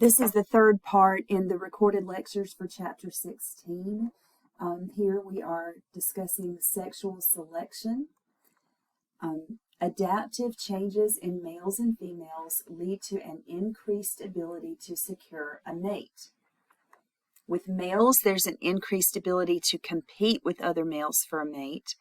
This is the third part in the recorded lectures for Chapter 16. Here we are discussing sexual selection. Adaptive changes in males and females lead to an increased ability to secure a mate. With males, there's an increased ability to compete with other males for a mate,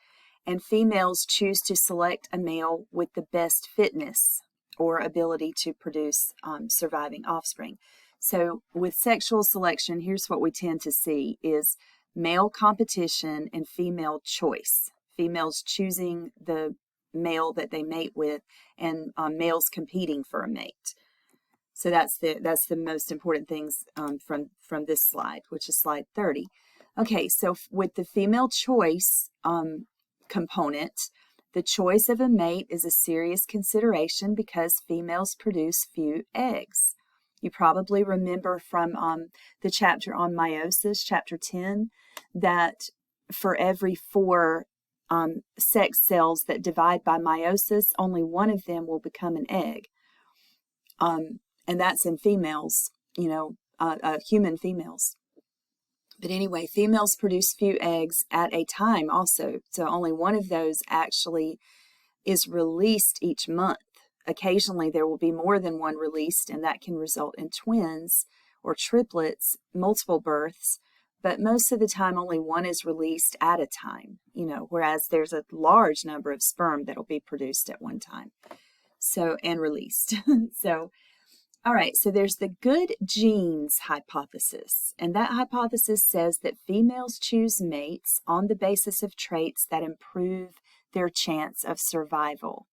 and females choose to select a male with the best fitness or ability to produce surviving offspring. So with sexual selection, here's what we tend to see is male competition and female choice. Females choosing the male that they mate with, and males competing for a mate. So that's the most important things from this slide, which is slide 30. Okay, so with the female choice component, the choice of a mate is a serious consideration because females produce few eggs. You probably remember from the chapter on meiosis, chapter 10, that for every 4 sex cells that divide by meiosis, only one of them will become an egg. And that's in females, human females. But anyway, females produce few eggs at a time also. So only one of those actually is released each month. Occasionally there will be more than one released, and that can result in twins or triplets, multiple births. But most of the time only one is released at a time, whereas there's a large number of sperm that will be produced at one time. So, and released. All right, so there's the good genes hypothesis, and that hypothesis says that females choose mates on the basis of traits that improve their chance of survival.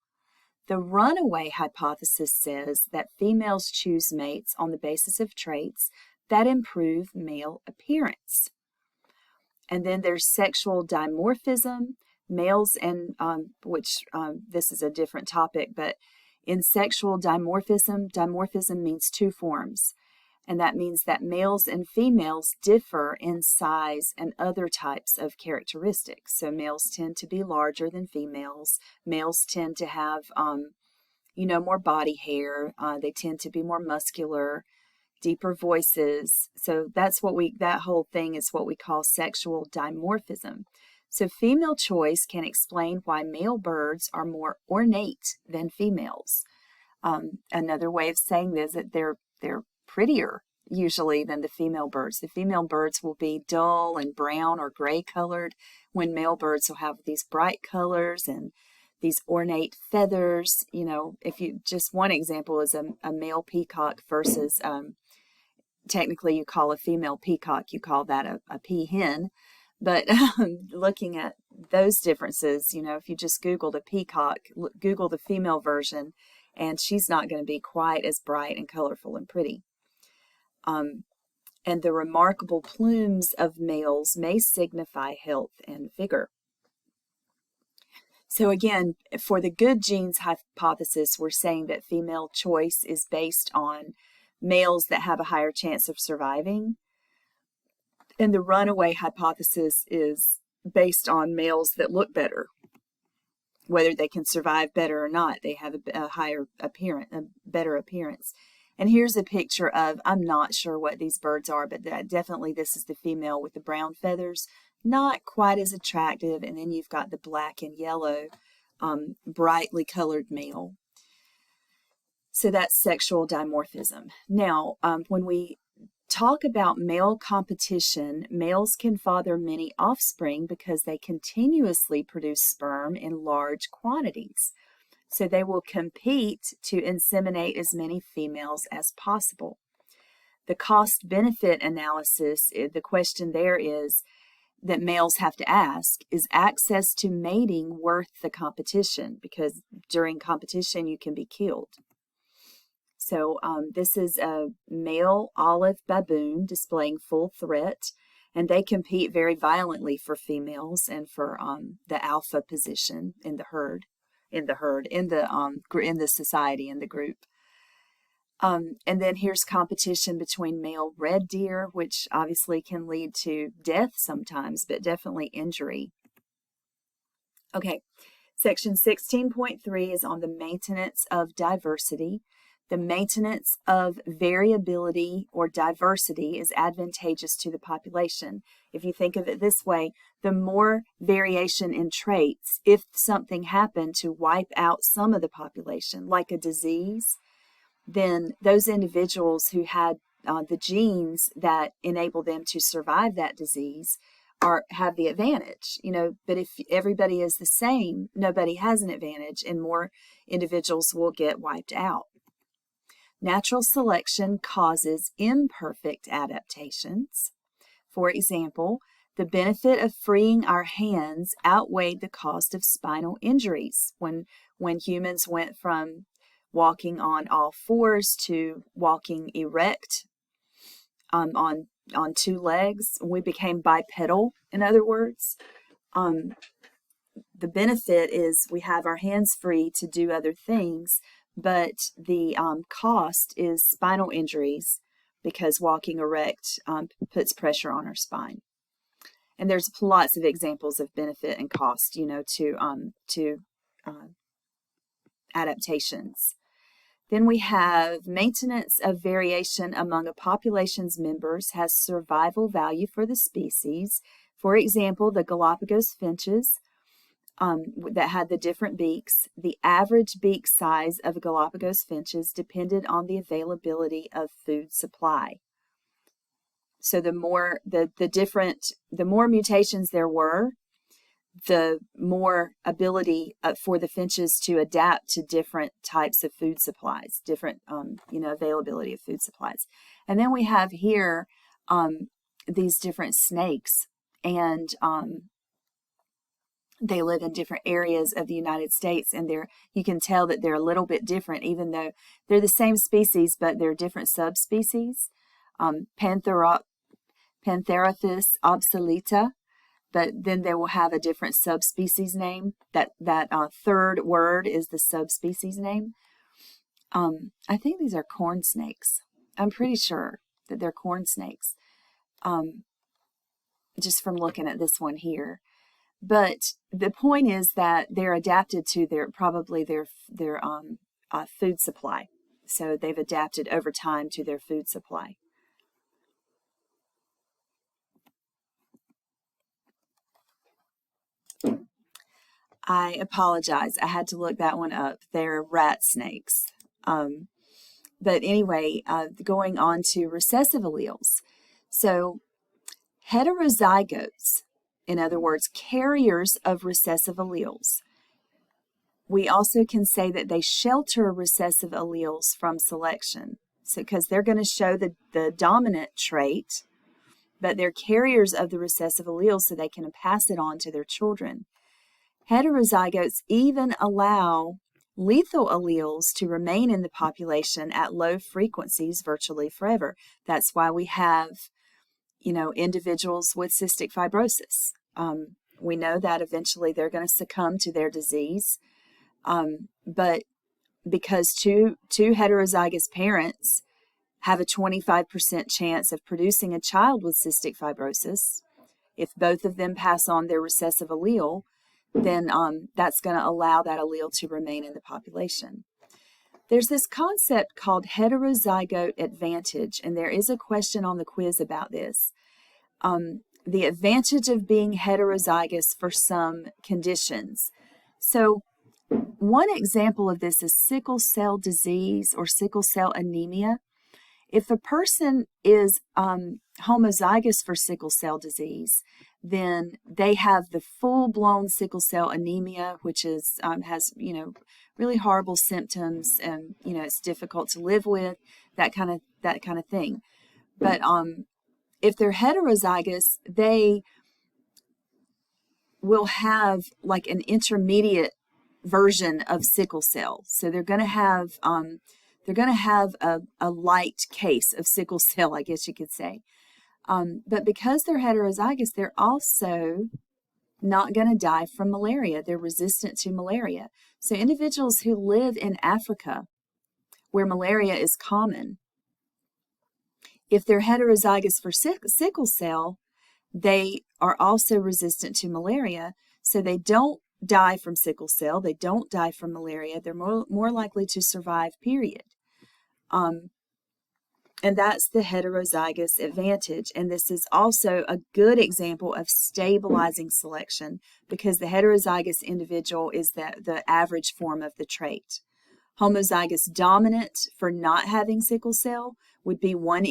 The runaway hypothesis says that females choose mates on the basis of traits that improve male appearance. And then there's sexual dimorphism, males and, this is a different topic, but in sexual dimorphism means 2 forms, and that means that males and females differ in size and other types of characteristics. So males tend to be larger than females. Males tend to have, more body hair. They tend to be more muscular, deeper voices. So that's that whole thing is what we call sexual dimorphism. So female choice can explain why male birds are more ornate than females. Another way of saying this is that they're prettier usually than the female birds. The female birds will be dull and brown or gray colored, when male birds will have these bright colors and these ornate feathers. If you just one example is a male peacock versus technically you call a female peacock, you call that a peahen. But looking at those differences, if you just Google the peacock, Google the female version, and she's not going to be quite as bright and colorful and pretty. And the remarkable plumes of males may signify health and vigor. So again, for the good genes hypothesis, we're saying that female choice is based on males that have a higher chance of surviving. And the runaway hypothesis is based on males that look better. Whether they can survive better or not, they have a higher appearance, a better appearance. And here's a picture of, I'm not sure what these birds are, but definitely this is the female with the brown feathers. Not quite as attractive. And then you've got the black and yellow, brightly colored male. So that's sexual dimorphism. Now, when we talk about male competition, males can father many offspring because they continuously produce sperm in large quantities. So they will compete to inseminate as many females as possible. The cost-benefit analysis, the question there is that males have to ask, is access to mating worth the competition? Because during competition you can be killed. So this is a male olive baboon displaying full threat, and they compete very violently for females and for the alpha position in the in the society, in the group. And then here's competition between male red deer, which obviously can lead to death sometimes, but definitely injury. Okay, section 16.3 is on the maintenance of diversity. The maintenance of variability or diversity is advantageous to the population. If you think of it this way, the more variation in traits, if something happened to wipe out some of the population, like a disease, then those individuals who had the genes that enable them to survive that disease have the advantage, but if everybody is the same, nobody has an advantage and more individuals will get wiped out. Natural selection causes imperfect adaptations. For example, the benefit of freeing our hands outweighed the cost of spinal injuries when humans went from walking on all fours to walking erect on two legs. We became bipedal, in other words. The benefit is we have our hands free to do other things, but the cost is spinal injuries because walking erect puts pressure on our spine. And there's lots of examples of benefit and cost, to adaptations. Then we have maintenance of variation among a population's members has survival value for the species. For example, the Galapagos finches that had the different beaks. The average beak size of Galapagos finches depended on the availability of food supply. So the more mutations there were, the more ability for the finches to adapt to different types of food supplies, different availability of food supplies. And then we have here these different snakes, and they live in different areas of the United States, and you can tell that they're a little bit different, even though they're the same species, but they're different subspecies. Pantherothis obsoleta, but then they will have a different subspecies name. That third word is the subspecies name. I think these are corn snakes. I'm pretty sure that they're corn snakes, just from looking at this one here. But the point is that they're adapted to their food supply. So they've adapted over time to their food supply. I apologize. I had to look that one up. They're rat snakes. But anyway, going on to recessive alleles. So heterozygotes, in other words, carriers of recessive alleles. We also can say that they shelter recessive alleles from selection. So because they're going to show the dominant trait, but they're carriers of the recessive alleles so they can pass it on to their children. Heterozygotes even allow lethal alleles to remain in the population at low frequencies virtually forever. That's why we have, individuals with cystic fibrosis. We know that eventually they're going to succumb to their disease, but because two heterozygous parents have a 25% chance of producing a child with cystic fibrosis, if both of them pass on their recessive allele, then that's going to allow that allele to remain in the population. There's this concept called heterozygote advantage, and there is a question on the quiz about this. The advantage of being heterozygous for some conditions. So one example of this is sickle cell disease or sickle cell anemia. If a person is homozygous for sickle cell disease, then they have the full-blown sickle cell anemia, which is has really horrible symptoms, and it's difficult to live with, that kind of thing. But if they're heterozygous, they will have like an intermediate version of sickle cell. So they're going to have a light case of sickle cell, I guess you could say. But because they're heterozygous, they're also not going to die from malaria. They're resistant to malaria. So individuals who live in Africa, where malaria is common, if they're heterozygous for sickle cell, they are also resistant to malaria. So they don't die from sickle cell. They don't die from malaria. They're more likely to survive, period. And that's the heterozygous advantage. And this is also a good example of stabilizing selection because the heterozygous individual is the average form of the trait. Homozygous dominant for not having sickle cell would be one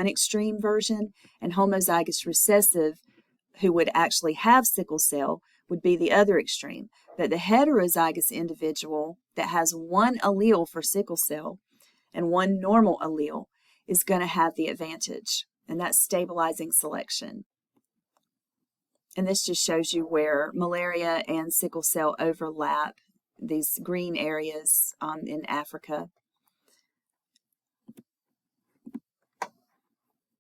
extreme version, and homozygous recessive, who would actually have sickle cell, would be the other extreme. But the heterozygous individual that has one allele for sickle cell and one normal allele is going to have the advantage, and that's stabilizing selection. And this just shows you where malaria and sickle cell overlap, these green areas in Africa.